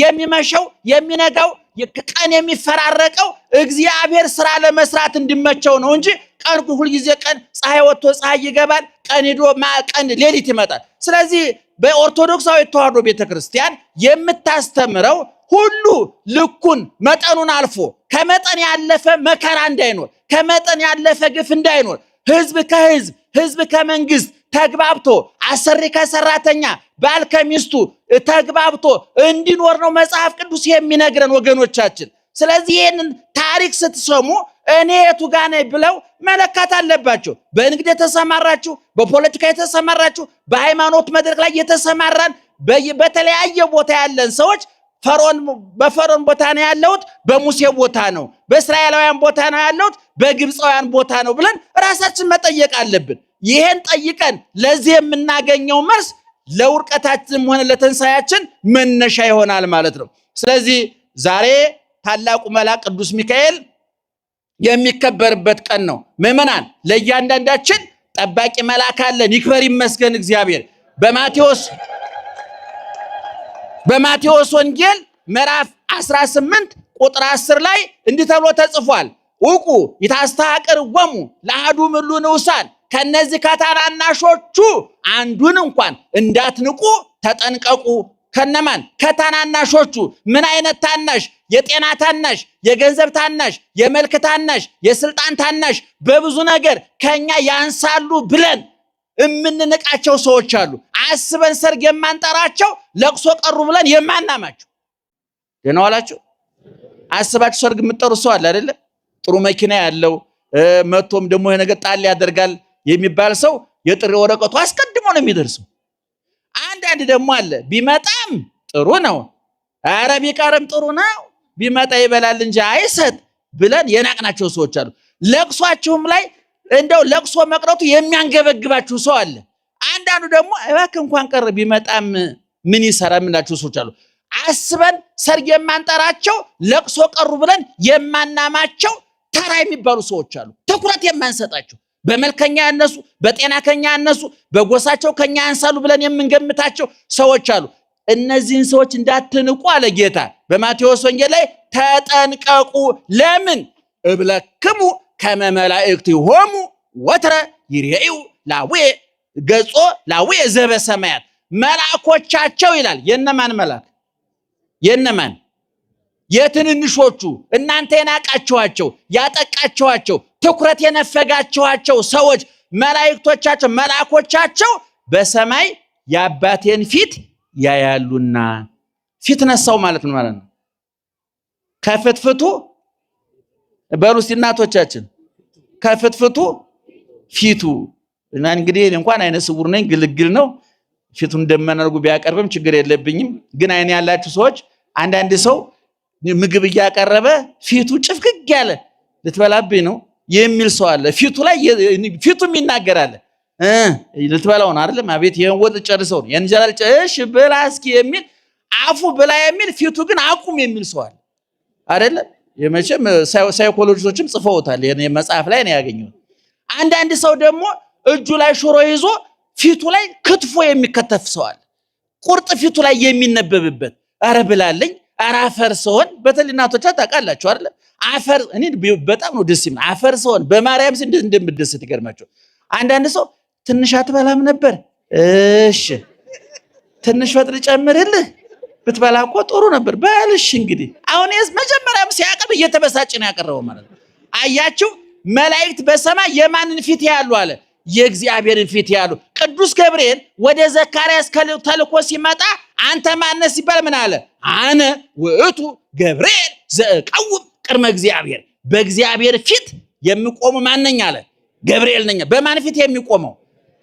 የሚመሸው የሚነጋው ቀን የሚፈራረቀው እግዚአብሔር ስራ ለመስራት እንዲመቸው ነው እንጂ ቀን ሁሉ ጊዜ ቀን ፀሐይ ወጥቶ ፀሐይ ይገባል፣ ቀን ሄዶ ቀን ሌሊት ይመጣል። ስለዚህ በኦርቶዶክሳዊ ተዋሕዶ ቤተክርስቲያን የምታስተምረው ሁሉ ልኩን መጠኑን አልፎ ከመጠን ያለፈ መከራ እንዳይኖር፣ ከመጠን ያለፈ ግፍ እንዳይኖር፣ ህዝብ ከህዝብ ህዝብ ከመንግስት ተግባብቶ አሰሪ ከሰራተኛ ባል ከሚስቱ ተግባብቶ እንዲኖር ነው መጽሐፍ ቅዱስ የሚነግረን ወገኖቻችን። ስለዚህ ይህንን ታሪክ ስትሰሙ እኔ የቱ ጋር ነኝ ብለው መለካት አለባቸው። በንግድ የተሰማራችሁ፣ በፖለቲካ የተሰማራችሁ፣ በሃይማኖት መድረክ ላይ የተሰማራን በተለያየ ቦታ ያለን ሰዎች በፈርዖን ቦታ ነው ያለሁት፣ በሙሴ ቦታ ነው፣ በእስራኤላውያን ቦታ ነው ያለሁት፣ በግብፃውያን ቦታ ነው ብለን ራሳችን መጠየቅ አለብን። ይሄን ጠይቀን ለዚህ የምናገኘው መልስ ለውርቀታችንም ሆነ ለተንሳያችን መነሻ ይሆናል ማለት ነው። ስለዚህ ዛሬ ታላቁ መልአክ ቅዱስ ሚካኤል የሚከበርበት ቀን ነው። ምዕመናን ለእያንዳንዳችን ጠባቂ መልአክ አለን። ይክበር ይመስገን እግዚአብሔር። በማቴዎስ ወንጌል ምዕራፍ 18 ቁጥር 10 ላይ እንዲህ ተብሎ ተጽፏል። ውቁ ይታስተሐቅርዎሙ ለአሐዱ እምእሉ ንዑሳን፣ ከነዚህ ከታናናሾቹ አንዱን እንኳን እንዳትንቁ ተጠንቀቁ። ከነማን? ከታናናሾቹ። ምን አይነት ታናሽ? የጤና ታናሽ፣ የገንዘብ ታናሽ፣ የመልክ ታናሽ፣ የስልጣን ታናሽ፣ በብዙ ነገር ከኛ ያንሳሉ ብለን እምንንቃቸው ሰዎች አሉ። አስበን ሰርግ የማንጠራቸው፣ ለቅሶ ቀሩ ብለን የማናማቸው። ደህና ዋላችሁ። አስባችሁ ሰርግ የምትጠሩ ሰው አለ አይደለ? ጥሩ መኪና ያለው መቶም ደግሞ የነገር ጣል ያደርጋል የሚባል ሰው የጥሪ ወረቀቱ አስቀድሞ ነው የሚደርሰው። አንዳንድ ደግሞ አለ ቢመጣም ጥሩ ነው፣ ኧረ ቢቀርም ጥሩ ነው፣ ቢመጣ ይበላል እንጂ አይሰጥ ብለን የናቅናቸው ሰዎች አሉ። ለቅሷችሁም ላይ እንደው ለቅሶ መቅረቱ የሚያንገበግባችሁ ሰው አለ። አንዳንዱ ደግሞ እባክህ እንኳን ቀረ ቢመጣም ምን ይሰራ የምንላቸው ሰዎች አሉ። አስበን ሰርግ የማንጠራቸው፣ ለቅሶ ቀሩ ብለን የማናማቸው ተራ የሚባሉ ሰዎች አሉ። ትኩረት የማንሰጣቸው፣ በመልከኛ ያነሱ፣ በጤና ከኛ ያነሱ፣ በጎሳቸው ከኛ ያንሳሉ ብለን የምንገምታቸው ሰዎች አሉ። እነዚህን ሰዎች እንዳትንቁ አለ ጌታ በማቴዎስ ወንጌል ላይ። ተጠንቀቁ። ለምን? እብለክሙ ከመ መላእክቲሆሙ ወትረ ይሬኡ ላዌ ገጾ ላዌ ዘበሰማያት። መልአኮቻቸው ይላል። የነማን መልአክ? የነማን? የትንንሾቹ፣ እናንተ የናቃችኋቸው፣ ያጠቃችኋቸው፣ ትኩረት የነፈጋችኋቸው ሰዎች መላእክቶቻቸው፣ መልአኮቻቸው በሰማይ የአባቴን ፊት ያያሉና። ፊት ነሳው ማለት ነው ማለት ነው። ከፍትፍቱ በሉ እስቲ እናቶቻችን፣ ከፍትፍቱ ፊቱ። እና እንግዲህ እንኳን አይነ ስውር ነኝ፣ ግልግል ነው። ፊቱን እንደማናርጉ ቢያቀርብም ችግር የለብኝም። ግን አይን ያላችሁ ሰዎች አንዳንድ ሰው ምግብ እያቀረበ ፊቱ ጭፍግግ ያለ ልትበላብኝ ነው የሚል ሰው አለ። ፊቱ ላይ ፊቱም ይናገራል። ልትበላው ነው አይደለም? አቤት ይሄን ወጥ ጨርሰው ነው የእንጀራ እሺ ብላ እስኪ የሚል አፉ ብላ የሚል ፊቱ ግን አቁም የሚል ሰው አለ አይደለም? የመቼም ሳይኮሎጂስቶችም ጽፈውታል። የኔ መጽሐፍ ላይ ነው ያገኘው። አንዳንድ ሰው ደግሞ እጁ ላይ ሽሮ ይዞ ፊቱ ላይ ክትፎ የሚከተፍ ሰው አለ። ቁርጥ ፊቱ ላይ የሚነበብበት። አረ ብላለኝ፣ አረ አፈር ሰውን። በተለይ እናቶቻችሁ ታውቃላችሁ አይደል? አፈር እኔ በጣም ነው ደስ የሚል አፈር ሰውን በማርያም እንዴት እንደምደሰት ይገርማችሁ። አንዳንድ ሰው ትንሽ አትበላም ነበር? እሺ ትንሽ ፈጥር ጨምርልህ ብትበላ እኮ ጥሩ ነበር። በልሽ እንግዲህ አሁን መጀመሪያም ሲያቀርብ እየተበሳጭ ነው ያቀረበው ማለት ነው። አያችሁ፣ መላእክት በሰማይ የማንን ፊት ያሉ አለ? የእግዚአብሔርን ፊት ያሉ። ቅዱስ ገብርኤል ወደ ዘካርያስ ተልኮ ሲመጣ አንተ ማነህ ሲባል ምን አለ? አነ ውእቱ ገብርኤል ዘእቀውም ቅድመ እግዚአብሔር። በእግዚአብሔር ፊት የሚቆሙ ማነኝ አለ? ገብርኤል ነኝ። በማን ፊት የሚቆመው?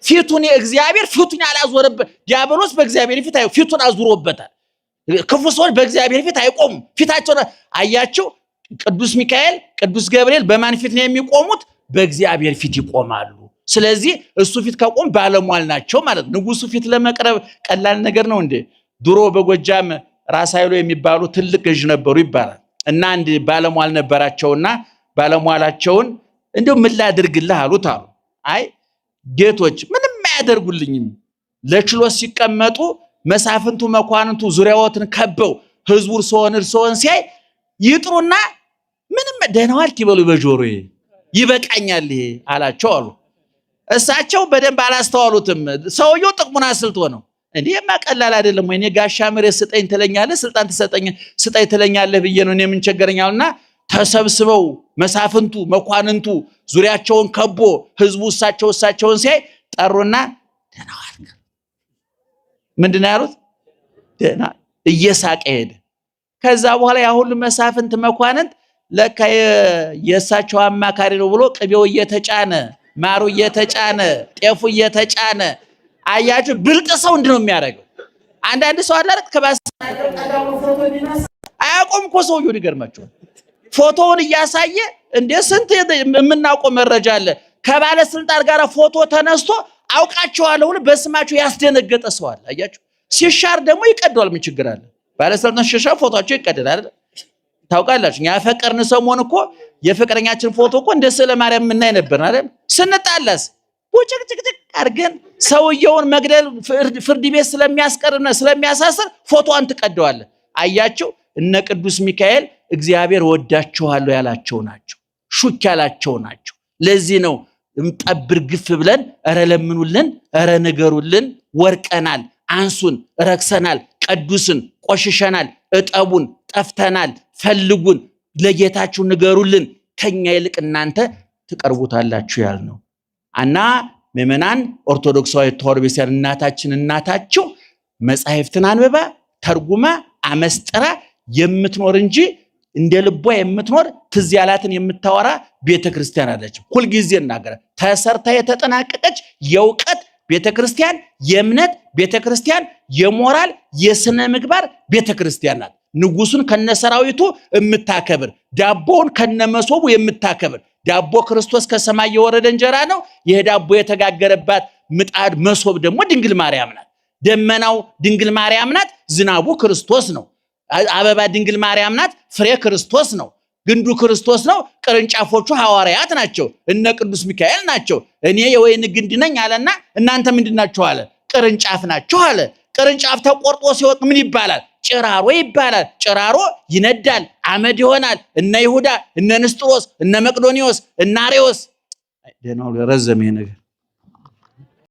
ፊቱን የእግዚአብሔር ፊቱን ያላዞረበት ዲያብሎስ በእግዚአብሔር ፊት ፊቱን አዙሮበታል። ክፉ ሰዎች በእግዚአብሔር ፊት አይቆሙም። ፊታቸው አያችሁ፣ ቅዱስ ሚካኤል ቅዱስ ገብርኤል በማን ፊት ነው የሚቆሙት? በእግዚአብሔር ፊት ይቆማሉ። ስለዚህ እሱ ፊት ከቆም ባለሟል ናቸው ማለት ነው። ንጉሱ ፊት ለመቅረብ ቀላል ነገር ነው እንዴ? ድሮ በጎጃም ራስ ኃይሉ የሚባሉ ትልቅ ገዥ ነበሩ ይባላል እና አንድ ባለሟል ነበራቸውና ባለሟላቸውን እንደው ምን ላድርግልህ አሉት አሉ። አይ ጌቶች ምንም አያደርጉልኝም፣ ለችሎት ሲቀመጡ መሳፍንቱ መኳንንቱ ዙሪያዎትን ከበው ህዝቡ እርሶን ሲያይ ይጥሩና ምንም ደህና ዋልክ ይበሉ በጆሮዬ ይበቃኛል ይሄ አላቸው አሉ። እሳቸው በደንብ አላስተዋሉትም። ሰውየው ጥቅሙን አስልቶ ነው። እንዴማ ቀላል አይደለም ወይ? እኔ ጋሻ መሬት ስጠኝ ትለኛለህ፣ ስልጣን ስጠኝ ትለኛለህ ብዬ ነው እኔ ምን ቸገረኛልና ተሰብስበው መሳፍንቱ መኳንንቱ ዙሪያቸውን ከቦ ህዝቡ እሳቸውን ሲያይ ጠሩና ደህና ዋልክ ምንድነው ያሉት? ደህና እየሳቀ ሄደ። ከዛ በኋላ ያ ሁሉ መሳፍንት መኳንንት ለካ የእሳቸው አማካሪ ነው ብሎ ቅቤው እየተጫነ ማሩ እየተጫነ ጤፉ እየተጫነ አያችሁ። ብልጥ ሰው እንድነው የሚያደርገው። አንዳንድ ሰው አላረቅ ከባስ አያቆም እኮ ሰውየው ይገርማችኋል። ፎቶውን እያሳየ እንደ ስንት የምናውቀው መረጃ አለ። ከባለስልጣን ጋር ፎቶ ተነስቶ አውቃቸዋለሁ ብሎ በስማቸው ያስደነገጠ ሰው አለ። አያችሁ። ሲሻር ደግሞ ይቀደዋል። ምን ችግር አለ? ባለስልጣን ሲሻር ፎቶአቸው ይቀደዳል አይደል? ታውቃላችሁ። ያፈቀርን ሰሞን እኮ የፍቅረኛችን ፎቶ እኮ እንደ ስለ ማርያም ምናይ ነበር አይደል? ስንጣላስ ወጭቅጭቅጭቅ አድርገን ሰውየውን መግደል ፍርድ ቤት ስለሚያስቀርና ስለሚያሳስር ፎቶዋን ትቀደዋለህ። አያችሁ። እነ ቅዱስ ሚካኤል እግዚአብሔር ወዳቸዋለሁ ያላቸው ናቸው፣ ሹክ ያላቸው ናቸው። ለዚህ ነው ጠብር ግፍ ብለን እረ ለምኑልን፣ እረ ንገሩልን፣ ወርቀናል፣ አንሱን፣ ረክሰናል፣ ቅዱስን ቆሽሸናል፣ እጠቡን፣ ጠፍተናል፣ ፈልጉን፣ ለጌታችሁ ንገሩልን፣ ከኛ ይልቅ እናንተ ትቀርቡታላችሁ ያልነው እና ምእመናን ኦርቶዶክሳዊ ተዋሕዶ ቤተክርስቲያን እናታችሁ መጻሕፍትን አንብባ ተርጉማ አመስጥራ የምትኖር እንጂ እንደ ልቧ የምትኖር ትዝ ያላትን የምታወራ ቤተክርስቲያን አለች። ሁሉ ጊዜ እናገረ ተሰርታ የተጠናቀቀች የእውቀት ቤተክርስቲያን፣ የእምነት ቤተክርስቲያን፣ የሞራል የስነ ምግባር ቤተክርስቲያን ናት። ንጉሱን ከነሰራዊቱ የምታከብር፣ ዳቦውን ከነመሶቡ የምታከብር። ዳቦ ክርስቶስ ከሰማይ የወረደ እንጀራ ነው። ይሄ ዳቦ የተጋገረባት ምጣድ መሶብ ደግሞ ድንግል ማርያም ናት። ደመናው ድንግል ማርያም ናት። ዝናቡ ክርስቶስ ነው። አበባ ድንግል ማርያም ናት። ፍሬ ክርስቶስ ነው። ግንዱ ክርስቶስ ነው። ቅርንጫፎቹ ሐዋርያት ናቸው። እነ ቅዱስ ሚካኤል ናቸው። እኔ የወይን ግንድ ነኝ አለና እናንተ ምንድናችሁ አለ? ቅርንጫፍ ናችሁ አለ። ቅርንጫፍ ተቆርጦ ሲወጥ ምን ይባላል? ጭራሮ ይባላል። ጭራሮ ይነዳል፣ አመድ ይሆናል። እነ ይሁዳ፣ እነ ንስጥሮስ፣ እነ መቅዶኒዎስ፣ እነ አርዮስ ደህናው ረዘመ ነገር